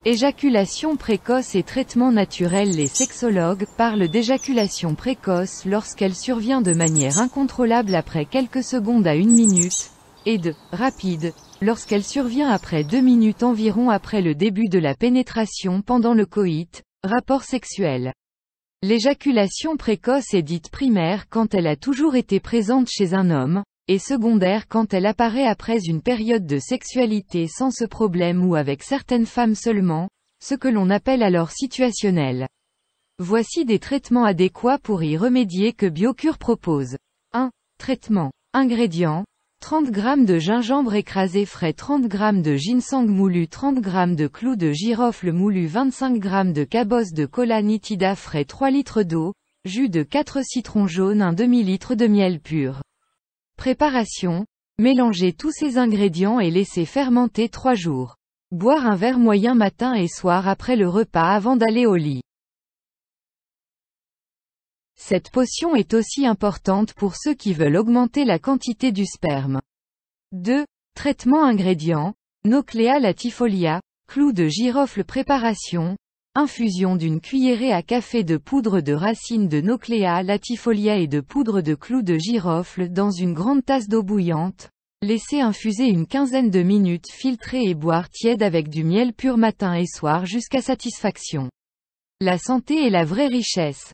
Éjaculation précoce et traitement naturel. Les sexologues parlent d'éjaculation précoce lorsqu'elle survient de manière incontrôlable après quelques secondes à 1 minute, et de rapide lorsqu'elle survient après 2 minutes environ après le début de la pénétration pendant le coït, rapport sexuel. L'éjaculation précoce est dite primaire quand elle a toujours été présente chez un homme, et secondaire quand elle apparaît après une période de sexualité sans ce problème ou avec certaines femmes seulement, ce que l'on appelle alors situationnel. Voici des traitements adéquats pour y remédier que Biocure propose. 1. Traitement. Ingrédients. 30 g de gingembre écrasé frais, 30 g de ginseng moulu, 30 g de clous de girofle moulu, 25 g de cabosse de cola nitida frais, 3 litres d'eau, jus de 4 citrons jaunes, un demi-litre de miel pur. Préparation. Mélangez tous ces ingrédients et laissez fermenter 3 jours. Boire un verre moyen matin et soir après le repas avant d'aller au lit. Cette potion est aussi importante pour ceux qui veulent augmenter la quantité du sperme. 2. Traitement ingrédients. Nauclea latifolia, clous de girofle. Préparation. Infusion d'une cuillerée à café de poudre de racines de Nauclea latifolia et de poudre de clous de girofle dans une grande tasse d'eau bouillante. Laissez infuser une quinzaine de minutes, filtrer et boire tiède avec du miel pur matin et soir jusqu'à satisfaction. La santé est la vraie richesse.